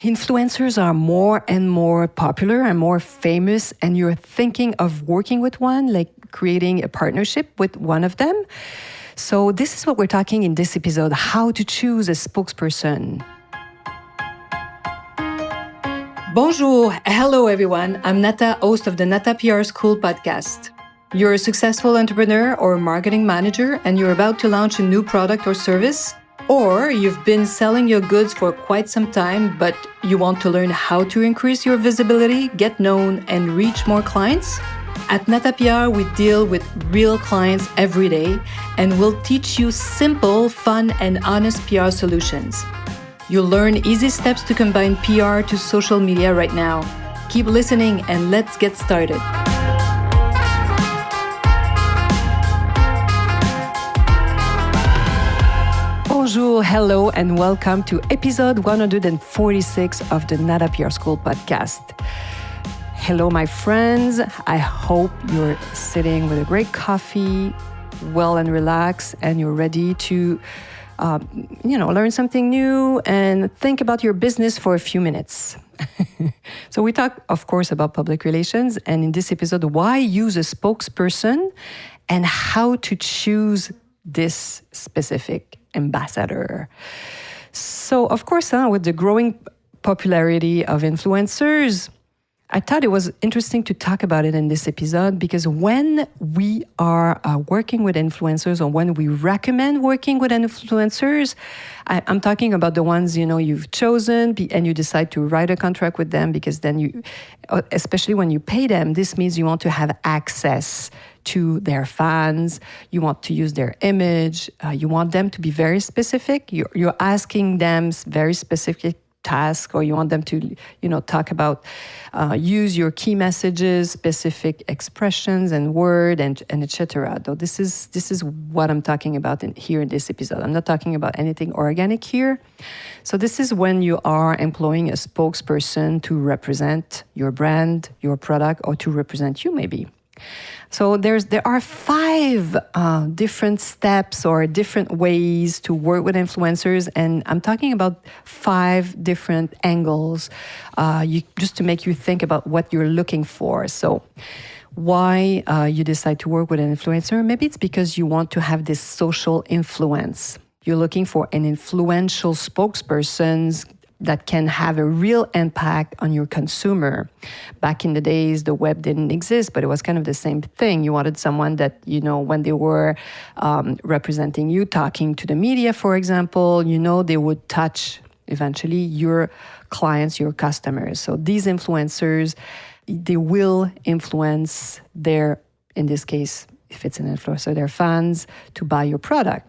Influencers are more and more popular and more famous, and you're thinking of working with one, like creating a partnership with one of them. So this is what we're talking in this episode, how to choose a spokesperson. Bonjour, hello everyone. I'm Nata, host of the Nata PR School podcast. You're a successful entrepreneur or marketing manager and you're about to launch a new product or service? Or you've been selling your goods for quite some time, but you want to learn how to increase your visibility, get known, and reach more clients? At Nata PR, we deal with real clients every day, and we'll teach you simple, fun, and honest PR solutions. You'll learn easy steps to combine PR to social media right now. Keep listening, and let's get started. Bonjour, hello, and welcome to episode 146 of the Nata PR School podcast. Hello, my friends. I hope you're sitting with a great coffee, well and relaxed, and you're ready to, learn something new and think about your business for a few minutes. So we talk, of course, about public relations, and in this episode, why use a spokesperson and how to choose this specific ambassador. So, of course, with the growing popularity of influencers, I thought it was interesting to talk about it in this episode because when we are working with influencers or when we recommend working with influencers, I'm talking about the ones, you've chosen and you decide to write a contract with them because then you, especially when you pay them, this means you want to have access to their fans, you want to use their image, you want them to be very specific, you're asking them very specific task, or you want them to, talk about, use your key messages, specific expressions and word and etc. Though this is what I'm talking about here in this episode. I'm not talking about anything organic here. So this is when you are employing a spokesperson to represent your brand, your product, or to represent you maybe. So there are 5 different steps or different ways to work with influencers, and I'm talking about 5 different angles, just to make you think about what you're looking for. So why you decide to work with an influencer? Maybe it's because you want to have this social influence. You're looking for an influential spokesperson that can have a real impact on your consumer. Back in the days, the web didn't exist, but it was kind of the same thing. You wanted someone that, when they were representing you, talking to the media, for example, they would touch eventually your clients, your customers. So these influencers, they will influence in this case, if it's an influencer, their fans to buy your product.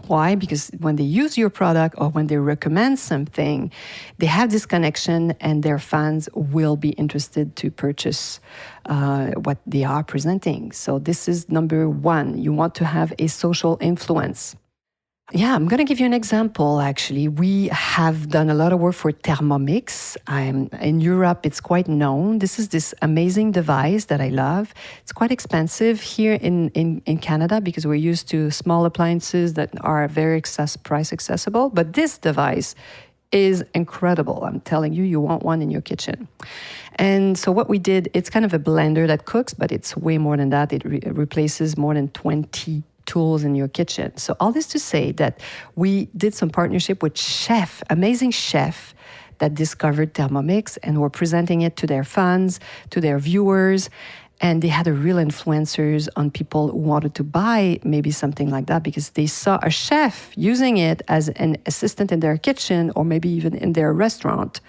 Why? Because when they use your product or when they recommend something, they have this connection and their fans will be interested to purchase what they are presenting. So this is number 1. You want to have a social influence. Yeah, I'm going to give you an example, actually. We have done a lot of work for Thermomix. In Europe, it's quite known. This is this amazing device that I love. It's quite expensive here in Canada because we're used to small appliances that are very price accessible. But this device is incredible. I'm telling you, you want one in your kitchen. And so what we did, it's kind of a blender that cooks, but it's way more than that. It replaces more than 20 tools in your kitchen. So all this to say that we did some partnership with amazing chef that discovered Thermomix and were presenting it to their fans, to their viewers, and they had a real influencers on people who wanted to buy maybe something like that because they saw a chef using it as an assistant in their kitchen or maybe even in their restaurant.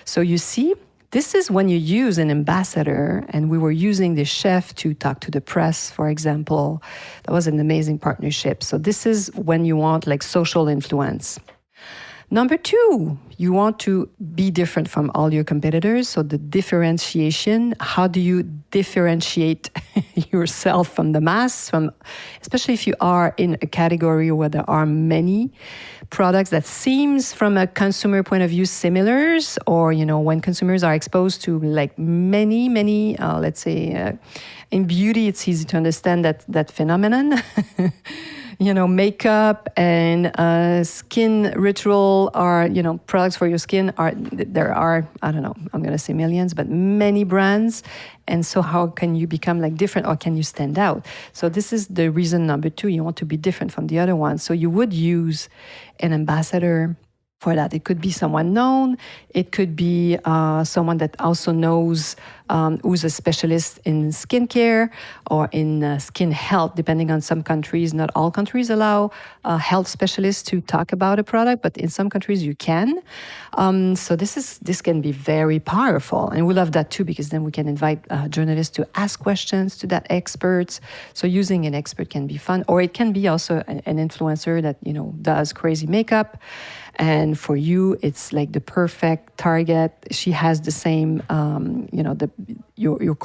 So you see, this is when you use an ambassador, and we were using the chef to talk to the press, for example. That was an amazing partnership. So this is when you want social influence. Number 2, you want to be different from all your competitors. So the differentiation, how do you differentiate yourself from the mass, especially if you are in a category where there are many products that seems from a consumer point of view similar, or, when consumers are exposed to many, let's say, in beauty, it's easy to understand that phenomenon. Makeup and skin ritual are, products for your skin there are, I don't know, I'm going to say millions, but many brands. And so how can you become like different, or can you stand out? So this is the reason number 2. You want to be different from the other ones. So you would use an ambassador for that. It could be someone known. It could be someone that also knows, who's a specialist in skincare or in skin health, depending on some countries. Not all countries allow health specialists to talk about a product, but in some countries you can. So this can be very powerful. And we love that too, because then we can invite journalists to ask questions to that experts. So using an expert can be fun. Or it can be also an influencer that, does crazy makeup. And for you, it's like the perfect target. She has the same, the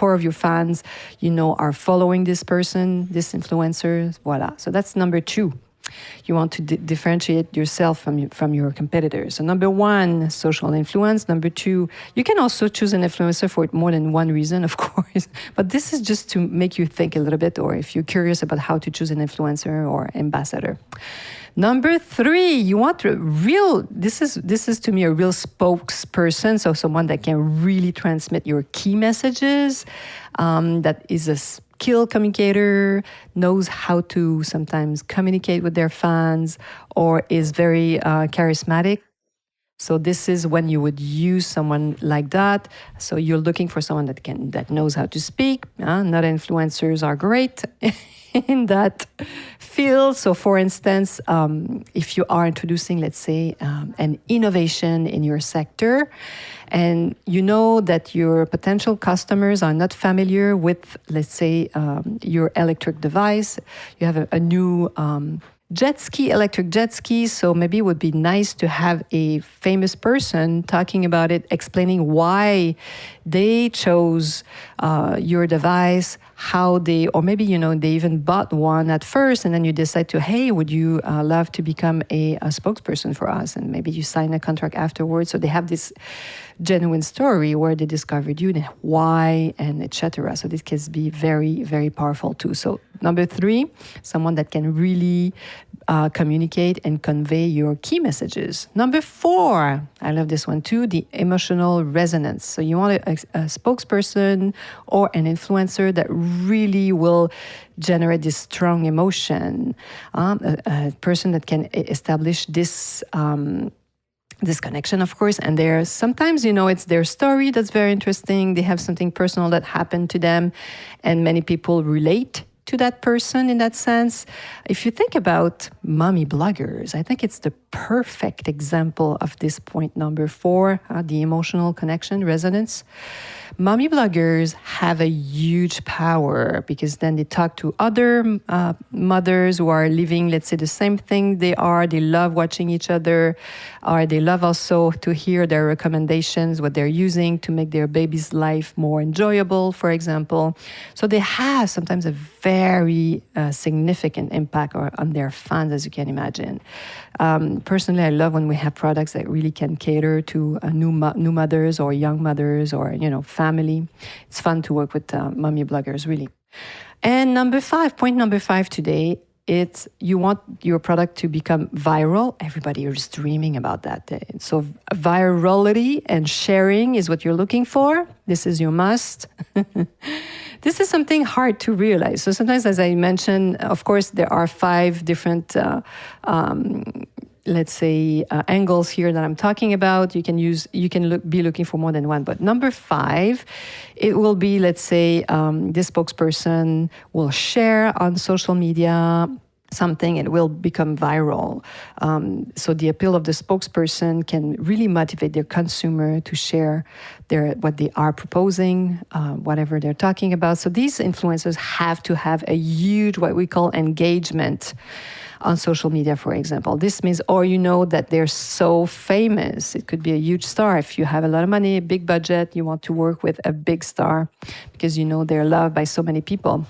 core of your fans, are following this person, this influencer. Voila. So that's number 2. You want to differentiate yourself from your competitors. So number 1, social influence. Number 2, you can also choose an influencer for more than one reason, of course. But this is just to make you think a little bit, or if you're curious about how to choose an influencer or ambassador. Number 3, you want a real, this is to me a real spokesperson, so someone that can really transmit your key messages, that is a skilled communicator, knows how to sometimes communicate with their fans, or is very charismatic. So this is when you would use someone like that. So you're looking for someone that knows how to speak. Not influencers are great in that field. So for instance, if you are introducing, let's say, an innovation in your sector, and you know that your potential customers are not familiar with, let's say, your electric device, you have a new electric jet ski. So maybe it would be nice to have a famous person talking about it, explaining why they chose your device, or maybe, they even bought one at first, and then you decide to, hey, would you love to become a spokesperson for us? And maybe you sign a contract afterwards. So they have this genuine story where they discovered you and why, and etc. So this can be very, very powerful too. So number 3, someone that can really communicate and convey your key messages. Number 4, I love this one too, the emotional resonance. So you want a spokesperson or an influencer that really will generate this strong emotion, a person that can establish this connection, of course. And there's sometimes, it's their story that's very interesting. They have something personal that happened to them, and many people relate to that person in that sense. If you think about mommy bloggers, I think it's the perfect example of this point number 4, the emotional connection, resonance. Mommy bloggers have a huge power, because then they talk to other mothers who are living, let's say, the same thing they are. They love watching each other, or they love also to hear their recommendations, what they're using to make their baby's life more enjoyable, for example. So they have sometimes a very significant impact on their fans, as you can imagine. Personally, I love when we have products that really can cater to new mothers or young mothers, or family. It's fun to work with mommy bloggers, really. And point number 5 today, it's you want your product to become viral. Everybody is dreaming about that. So virality and sharing is what you're looking for. This is your must. This is something hard to realize. So sometimes, as I mentioned, of course, there are 5 different let's say, angles here that I'm talking about. You can be looking for more than one. But number 5, it will be, let's say, this spokesperson will share on social media something, and it will become viral. So the appeal of the spokesperson can really motivate their consumer to share what they are proposing, whatever they're talking about. So these influencers have to have a huge, what we call, engagement on social media, for example. This means, that they're so famous. It could be a huge star. If you have a lot of money, a big budget, you want to work with a big star because they're loved by so many people.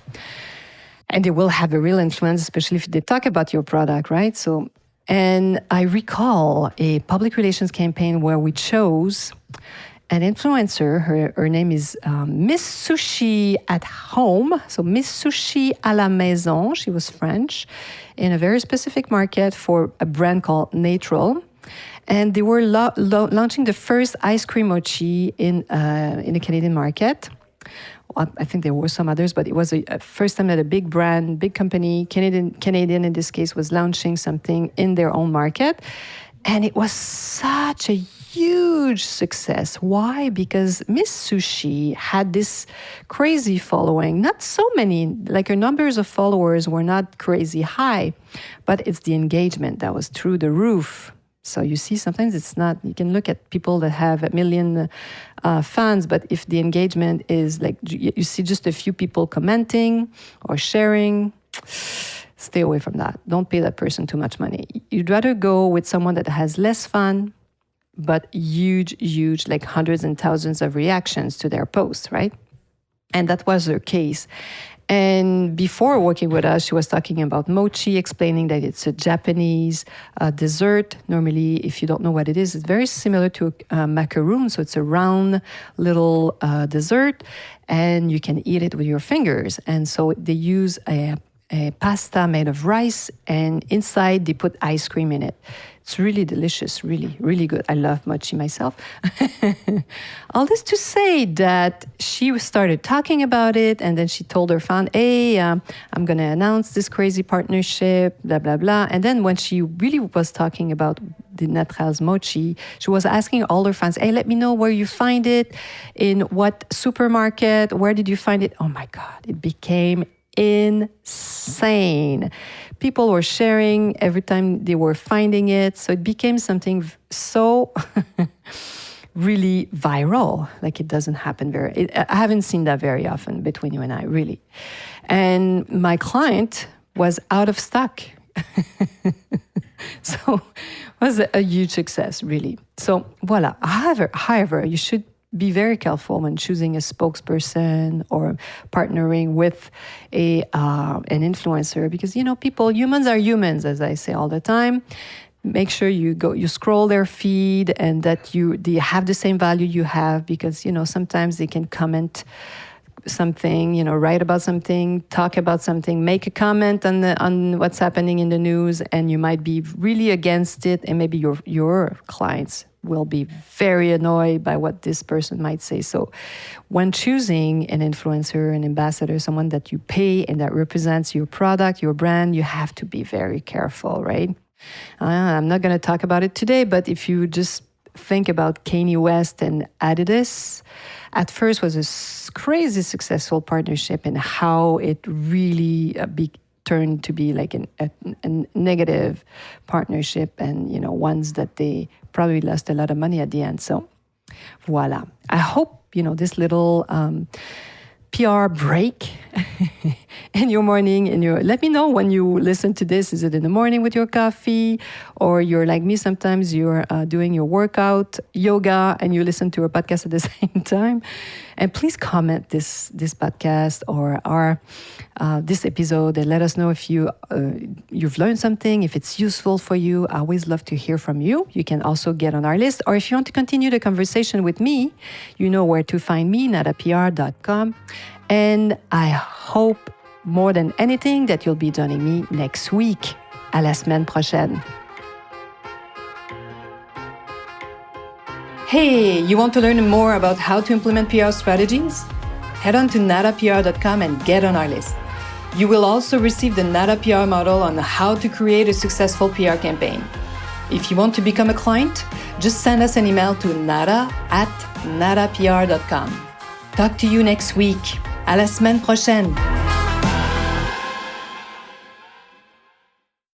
And they will have a real influence, especially if they talk about your product, right? So, and I recall a public relations campaign where we chose an influencer. Her name is Miss Sushi at Home. So Miss Sushi à la Maison. She was French, in a very specific market for a brand called Natural. And they were launching the first ice cream mochi in the Canadian market. I think there were some others, but it was a first time that a big brand, big company, Canadian in this case, was launching something in their own market. And it was such a huge success. Why? Because Miss Sushi had this crazy following. Not so many, like her numbers of followers were not crazy high, but it's the engagement that was through the roof. So you see, sometimes it's not, you can look at people that have 1 million fans, but if the engagement is like, you see just a few people commenting or sharing, stay away from that. Don't pay that person too much money. You'd rather go with someone that has less fun, but huge, like hundreds and thousands of reactions to their posts, right? And that was her case. And before working with us, she was talking about mochi, explaining that it's a Japanese dessert. Normally, if you don't know what it is, it's very similar to a macaroon. So it's a round little dessert, and you can eat it with your fingers. And so they use a pasta made of rice, and inside they put ice cream in it. It's really delicious, really good. I love mochi myself. All this to say that she started talking about it, and then she told her fan, hey, I'm going to announce this crazy partnership, blah, blah, blah. And then when she really was talking about the Natra's mochi, she was asking all her fans, hey, let me know where you find it, in what supermarket, where did you find it? Oh my God, it became insane. People were sharing every time they were finding it. So it became something so really viral. Like it doesn't happen I haven't seen that very often between you and I, really. And my client was out of stock. So it was a huge success, really. So voila. However, you should be very careful when choosing a spokesperson or partnering with an influencer, because humans are humans, as I say all the time. Make sure you scroll their feed and that they have the same value you have, because sometimes they can comment something, write about something, talk about something, make a comment on what's happening in the news, and you might be really against it, and maybe your clients will be very annoyed by what this person might say. So when choosing an influencer, an ambassador, someone that you pay and that represents your product, your brand, you have to be very careful, right? I'm not going to talk about it today, but if you just think about Kanye West and Adidas, at first was a crazy successful partnership, and how it really turned to be like a negative partnership, and ones that they probably lost a lot of money at the end. So voila. I hope this little PR break in your morning, let me know when you listen to this. Is it in the morning with your coffee, or you're like me, sometimes you're doing your workout, yoga, and you listen to a podcast at the same time? And please comment this podcast or this episode, and let us know if you've learned something, if it's useful for you. I always love to hear from you. You can also get on our list, or if you want to continue the conversation with me, you know where to find me, natapr.com. And I hope more than anything that you'll be joining me next week. À la semaine prochaine. Hey, you want to learn more about how to implement PR strategies? Head on to natapr.com and get on our list. You will also receive the Nata PR model on how to create a successful PR campaign. If you want to become a client, just send us an email to nata@natapr.com. Talk to you next week. À la semaine prochaine.